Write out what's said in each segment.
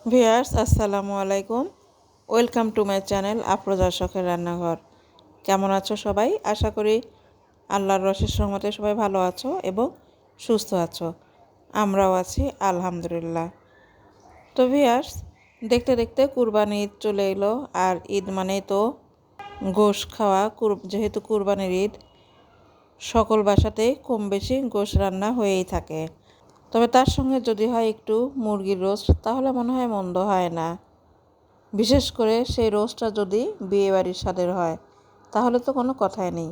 Viewers আসসালামু আলাইকুম। Welcome to my channel Afroza শখের রান্নাঘর। কেমন আছো সবাই? আশা করি আল্লাহর অশেষ রহমতে সবাই ভালো আছো এবং সুস্থ আছো। আমরাও আছি আলহামদুলিল্লাহ। তো ভিউয়ার্স, দেখতে দেখতে কুরবানি ঈদ চলে এলো। আর ঈদ মানেই তো গোশ খাওয়া। যেহেতু কুরবানির ঈদ, সকল বাসাতেই কম বেশি গোশ রান্না হয়েই থাকে। তবে তার সঙ্গে যদি হয় একটু মুরগির রোস্ট, তাহলে মনে হয় মন্দ হয় না। বিশেষ করে সেই রোস্টটা যদি বিয়েবাড়ির স্বাদের হয়, তাহলে তো কোনো কথাই নেই।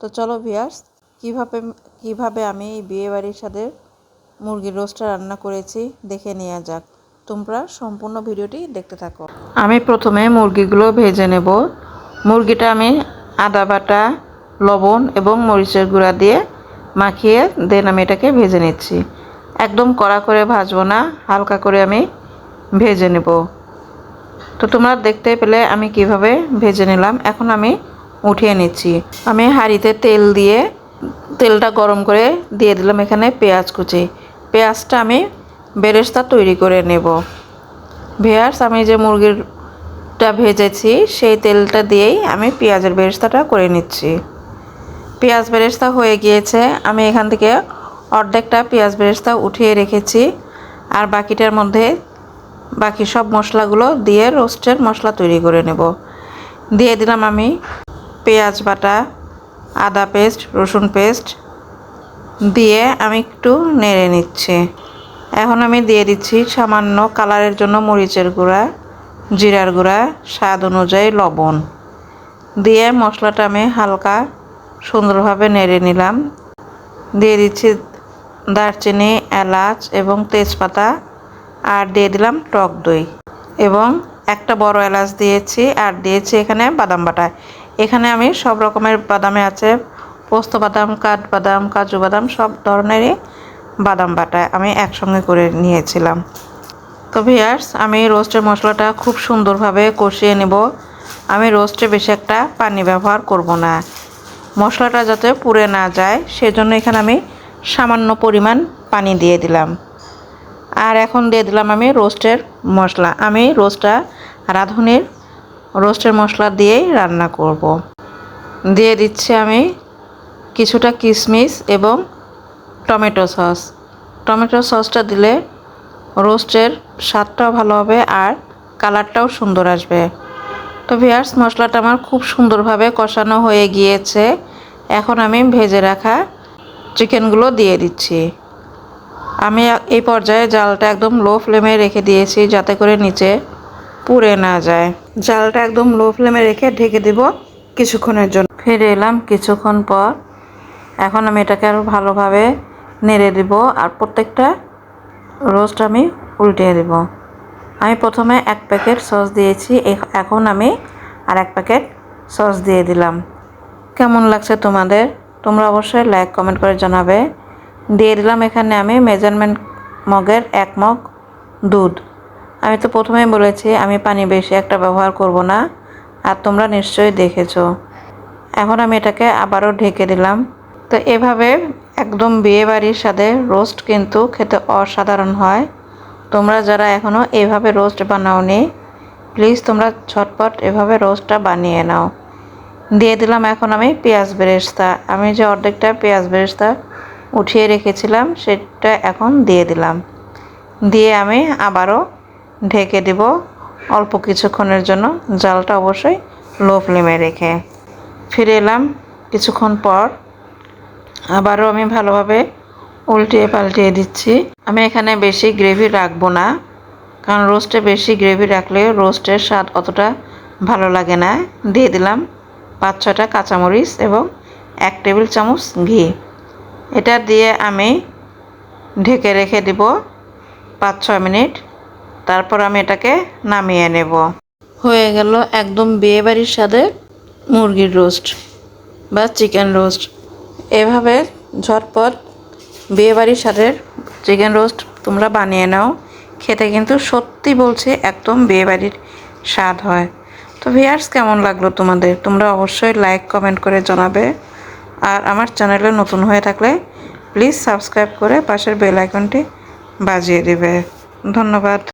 তো চলো ভিউয়ার্স, কিভাবে আমি এই বিয়েবাড়ির স্বাদের মুরগির রোস্টটা রান্না করেছি দেখে নেওয়া যাক। তোমরা সম্পূর্ণ ভিডিওটি দেখতে থাকো। আমি প্রথমে মুরগিগুলো ভেজে নেব। মুরগিটা আমি আদা বাটা, লবণ এবং মরিচের গুঁড়া দিয়ে মাখিয়ে দেন আমি এটাকে ভেজে নিচ্ছি। একদম কড়া করে ভাজবো না, হালকা করে আমি ভেজে নেব। তো তোমরা দেখতে পেলে আমি কিভাবে ভেজে নিলাম। এখন আমি উঠিয়ে নিচ্ছি। আমি হাঁড়িতে তেলটা গরম করে দিয়ে দিলাম এখানে পেঁয়াজ কুচি। পেঁয়াজটা আমি বেরেস্তা তৈরি করে নেব। ভিউয়ার্স, আমি যে মুরগিটা ভেজেছি সেই তেলটা দিয়েই আমি পেঁয়াজের বেরেস্তাটা করে নিচ্ছি। পেঁয়াজ বেরেস্তা হয়ে গিয়েছে। আমি এখান থেকে অর্ধেকটা পেঁয়াজ বেরেস্তা উঠিয়ে রেখেছি। আর বাকিটার মধ্যে বাকি সব মশলাগুলো দিয়ে রোস্টের মশলা তৈরি করে নেব। দিয়ে দিলাম আমি পেঁয়াজ বাটা, আদা পেস্ট, রসুন পেস্ট দিয়ে আমি একটু নেড়ে নিচ্ছি। এখন আমি দিয়ে দিচ্ছি সামান্য কালারের জন্য মরিচের গুঁড়া, জিরার গুঁড়া, স্বাদ অনুযায়ী লবণ দিয়ে মশলাটা আমি হালকা সুন্দরভাবে নেড়ে নিলাম। দিয়ে দিচ্ছি দারচিনি, এলাচ এবং তেজপাতা, আর দিয়ে দিলাম টক দই এবং একটা বড় এলাচ দিয়েছি। আর দিয়েছি এখানে বাদাম বাটা। এখানে আমি সব রকমের বাদামে আছে, পোস্ত বাদাম, কাঠবাদাম, কাজু বাদাম, সব ধরনেরই বাদাম বাটা আমি একসঙ্গে করে নিয়েছিলাম। তো ভিউয়ার্স, আমি রোস্টের মশলাটা খুব সুন্দরভাবে কষিয়ে নেব। আমি রোস্টে বেশি একটা পানি ব্যবহার করব না, মশলাটা যাতে পুড়ে না যায় সেজন্য এখানে আমি সামান্য পরিমাণ পানি দিয়ে দিলাম। আর এখন দিয়ে দিলাম আমি রোস্টের মশলা। আমি রাঁধুনির রোস্টের মশলা দিয়েই রান্না করব। দিয়ে দিচ্ছি আমি কিছুটা কিশমিশ এবং টমেটো সস। টমেটো সসটা দিলে রোস্টের স্বাদটাও ভালো হবে আর কালারটাও সুন্দর আসবে। তো ভিউয়ার্স, মশলাটা আমার খুব সুন্দরভাবে কষানো হয়ে গিয়েছে। এখন আমি ভেজে রাখা চিকেনগুলো দিয়ে দিচ্ছি। আমি এই পর্যায়ে জালটা একদম লো ফ্লেমে রেখে দিয়েছি যাতে করে নিচে পুড়ে না যায়। জালটা একদম লো ফ্লেমে রেখে ঢেকে দেব কিছুক্ষণের জন্য। ফিরে এলাম কিছুক্ষণ পর। এখন আমি এটাকে আরও ভালোভাবে নেড়ে দেব আর প্রত্যেকটা রোস্ট আমি উল্টিয়ে দেব। আমি প্রথমে 1 প্যাকেট সস দিয়েছি, এখন আমি আর 1 প্যাকেট সস দিয়ে দিলাম। কেমন লাগছে তোমাদের? তোমরা অবশ্যই লাইক কমেন্ট করে জানাবে। দিয়ে দিলাম এখানে আমি মেজারমেন্ট মগের 1 মগ দুধ। আমি তো প্রথমেই বলেছি আমি পানি বেশি একটা ব্যবহার করব না, আর তোমরা নিশ্চয়ই দেখেছো। এখন আমি এটাকে আবারও ঢেকে দিলাম। তো এভাবে একদম বিয়েবাড়ির স্বাদে রোস্ট কিন্তু খেতে অসাধারণ হয়। তোমরা যারা এখনও এভাবে রোস্ট বানাওনি, প্লিজ তোমরা ঝটপট এভাবে রোস্টটা বানিয়ে নাও। দিয়ে দিলাম এখন আমি পেঁয়াজ বেরেস্তা। আমি যে অর্ধেকটা পেঁয়াজ বেরেস্তা উঠিয়ে রেখেছিলাম সেটা এখন দিয়ে দিলাম। দিয়ে আমি আবারও ঢেকে দেব অল্প কিছুক্ষণের জন্য, জালটা অবশ্যই লো ফ্লেমে রেখে। ফিরে এলাম কিছুক্ষণ পর। আবারও আমি ভালোভাবে উল্টিয়ে পাল্টিয়ে দিচ্ছি। আমি এখানে বেশি গ্রেভি রাখবো না, কারণ রোস্টে বেশি গ্রেভি রাখলে রোস্টের স্বাদ অতটা ভালো লাগে না। দিয়ে দিলাম 5-6টা কাঁচামরিচ এবং 1 টেবিল চামচ ঘি। এটা দিয়ে আমি ঢেকে রেখে দেব 5-6 মিনিট। তারপর আমি এটাকে নামিয়ে নেব। হয়ে গেল একদম বিয়েবাড়ির স্বাদে মুরগির রোস্ট বা চিকেন রোস্ট। এভাবে ঝটপট বিয়েবাড়ির স্বাদের চিকেন রোস্ট তোমরা বানিয়ে নাও। খেতে কিন্তু সত্যি বলছি একদম বিয়েবাড়ির স্বাদ হয়। তো ভিউয়ার্স, কেমন লাগলো তোমাদের? তোমরা অবশ্যই লাইক কমেন্ট করে জানাবে। আর আমার চ্যানেলে নতুন হয়ে থাকলে প্লিজ সাবস্ক্রাইব করে পাশের বেল আইকনটি বাজিয়ে দেবে। ধন্যবাদ।